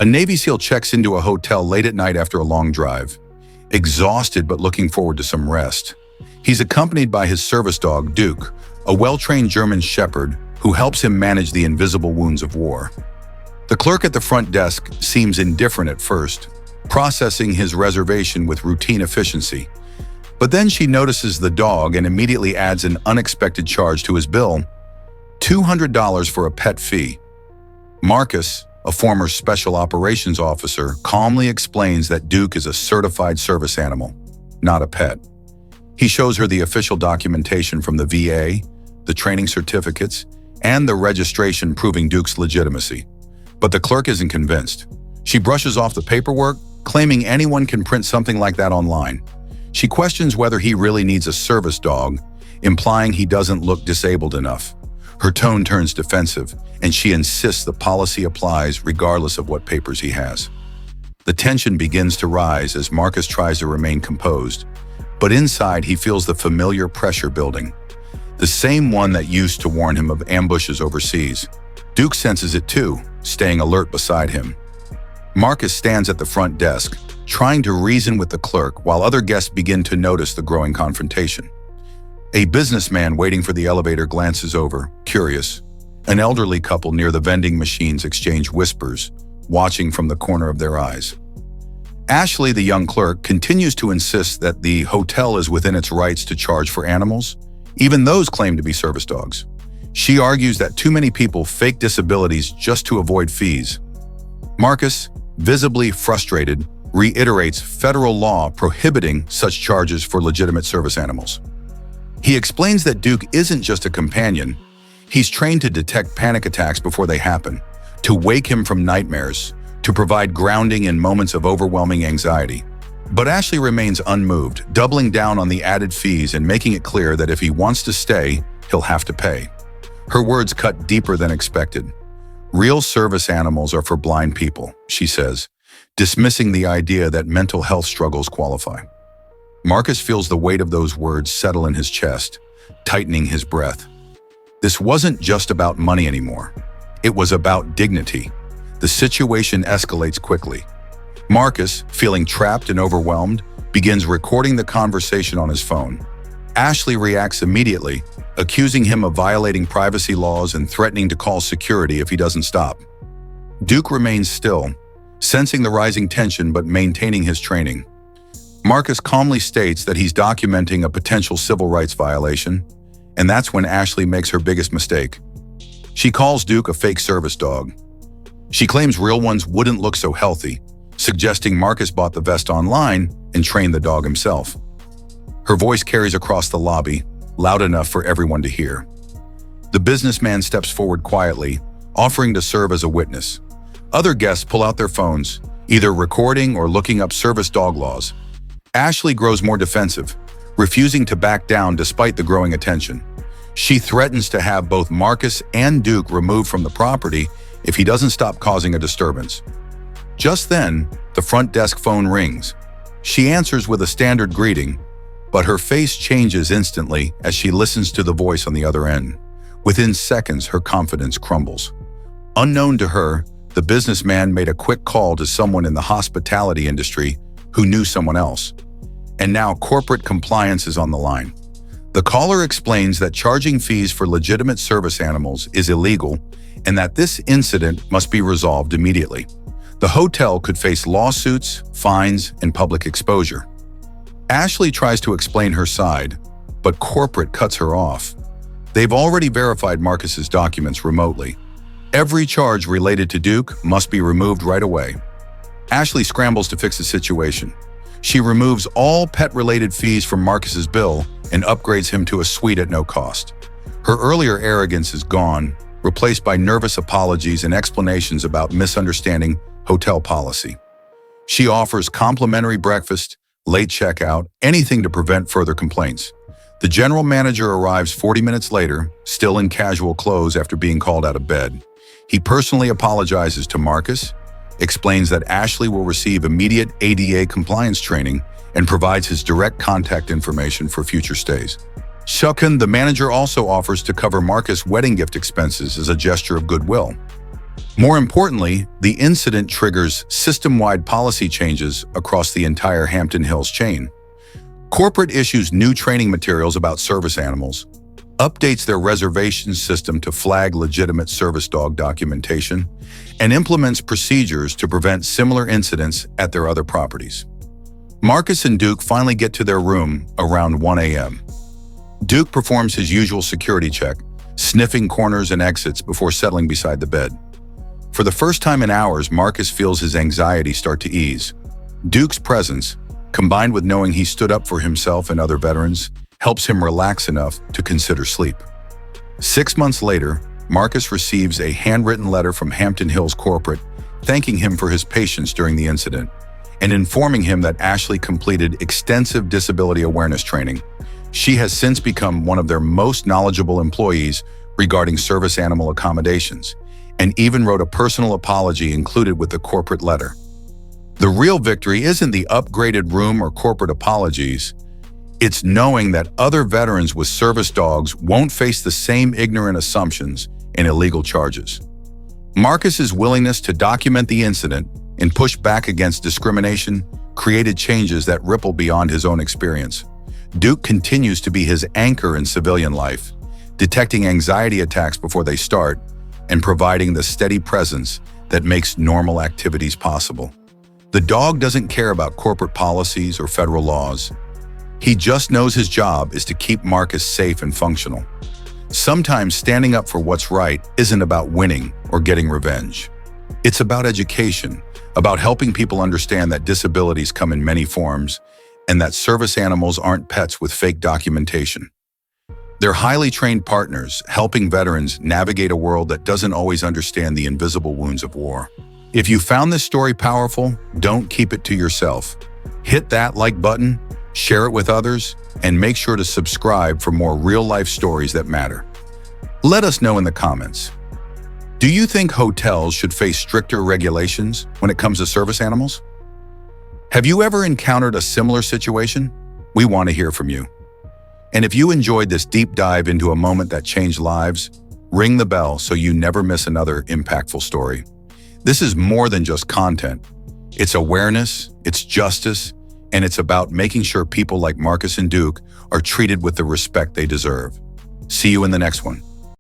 A Navy SEAL checks into a hotel late at night after a long drive, exhausted but looking forward to some rest. He's accompanied by his service dog, Duke, a well-trained German shepherd who helps him manage the invisible wounds of war. The clerk at the front desk seems indifferent at first, processing his reservation with routine efficiency. But then she notices the dog and immediately adds an unexpected charge to his bill: $200 for a pet fee. Marcus, a former special operations officer, calmly explains that Duke is a certified service animal, not a pet. He shows her the official documentation from the VA, the training certificates, and the registration proving Duke's legitimacy. But the clerk isn't convinced. She brushes off the paperwork, claiming anyone can print something like that online. She questions whether he really needs a service dog, implying he doesn't look disabled enough. Her tone turns defensive, and she insists the policy applies regardless of what papers he has. The tension begins to rise as Marcus tries to remain composed, but inside he feels the familiar pressure building, the same one that used to warn him of ambushes overseas. Duke senses it too, staying alert beside him. Marcus stands at the front desk, trying to reason with the clerk while other guests begin to notice the growing confrontation. A businessman waiting for the elevator glances over, curious. An elderly couple near the vending machines exchange whispers, watching from the corner of their eyes. Ashley, the young clerk, continues to insist that the hotel is within its rights to charge for animals, even those claim to be service dogs. She argues that too many people fake disabilities just to avoid fees. Marcus, visibly frustrated, reiterates federal law prohibiting such charges for legitimate service animals. He explains that Duke isn't just a companion. He's trained to detect panic attacks before they happen, to wake him from nightmares, to provide grounding in moments of overwhelming anxiety. But Ashley remains unmoved, doubling down on the added fees and making it clear that if he wants to stay, he'll have to pay. Her words cut deeper than expected. Real service animals are for blind people, she says, dismissing the idea that mental health struggles qualify. Marcus feels the weight of those words settle in his chest, tightening his breath. This wasn't just about money anymore. It was about dignity. The situation escalates quickly. Marcus, feeling trapped and overwhelmed, begins recording the conversation on his phone. Ashley reacts immediately, accusing him of violating privacy laws and threatening to call security if he doesn't stop. Duke remains still, sensing the rising tension but maintaining his training. Marcus calmly states that he's documenting a potential civil rights violation, and that's when Ashley makes her biggest mistake. She calls Duke a fake service dog. She claims real ones wouldn't look so healthy, suggesting Marcus bought the vest online and trained the dog himself. Her voice carries across the lobby, loud enough for everyone to hear. The businessman steps forward quietly, offering to serve as a witness. Other guests pull out their phones, either recording or looking up service dog laws. Ashley grows more defensive, refusing to back down despite the growing attention. She threatens to have both Marcus and Duke removed from the property if he doesn't stop causing a disturbance. Just then, the front desk phone rings. She answers with a standard greeting, but her face changes instantly as she listens to the voice on the other end. Within seconds, her confidence crumbles. Unknown to her, the businessman made a quick call to someone in the hospitality industry who knew someone else. And now corporate compliance is on the line. The caller explains that charging fees for legitimate service animals is illegal and that this incident must be resolved immediately. The hotel could face lawsuits, fines, and public exposure. Ashley tries to explain her side, but corporate cuts her off. They've already verified Marcus's documents remotely. Every charge related to Duke must be removed right away. Ashley scrambles to fix the situation. She removes all pet-related fees from Marcus's bill and upgrades him to a suite at no cost. Her earlier arrogance is gone, replaced by nervous apologies and explanations about misunderstanding hotel policy. She offers complimentary breakfast, late checkout, anything to prevent further complaints. The general manager arrives 40 minutes later, still in casual clothes after being called out of bed. He personally apologizes to Marcus, explains that Ashley will receive immediate ADA compliance training, and provides his direct contact information for future stays. Second, the manager also offers to cover Marcus' wedding gift expenses as a gesture of goodwill. More importantly, the incident triggers system-wide policy changes across the entire Hampton Hills chain. Corporate issues new training materials about service animals, updates their reservation system to flag legitimate service dog documentation, and implements procedures to prevent similar incidents at their other properties. Marcus and Duke finally get to their room around 1 a.m. Duke performs his usual security check, sniffing corners and exits before settling beside the bed. For the first time in hours, Marcus feels his anxiety start to ease. Duke's presence, combined with knowing he stood up for himself and other veterans, helps him relax enough to consider sleep. 6 months later, Marcus receives a handwritten letter from Hampton Hills corporate thanking him for his patience during the incident and informing him that Ashley completed extensive disability awareness training. She has since become one of their most knowledgeable employees regarding service animal accommodations, and even wrote a personal apology included with the corporate letter. The real victory isn't the upgraded room or corporate apologies. It's knowing that other veterans with service dogs won't face the same ignorant assumptions and illegal charges. Marcus's willingness to document the incident and push back against discrimination created changes that ripple beyond his own experience. Duke continues to be his anchor in civilian life, detecting anxiety attacks before they start and providing the steady presence that makes normal activities possible. The dog doesn't care about corporate policies or federal laws. He just knows his job is to keep Marcus safe and functional. Sometimes standing up for what's right isn't about winning or getting revenge. It's about education, about helping people understand that disabilities come in many forms and that service animals aren't pets with fake documentation. They're highly trained partners, helping veterans navigate a world that doesn't always understand the invisible wounds of war. If you found this story powerful, don't keep it to yourself. Hit that like button, share it with others, and make sure to subscribe for more real-life stories that matter. Let us know in the comments. Do you think hotels should face stricter regulations when it comes to service animals? Have you ever encountered a similar situation? We want to hear from you. And if you enjoyed this deep dive into a moment that changed lives, ring the bell so you never miss another impactful story. This is more than just content. It's awareness, it's justice, and it's about making sure people like Marcus and Duke are treated with the respect they deserve. See you in the next one.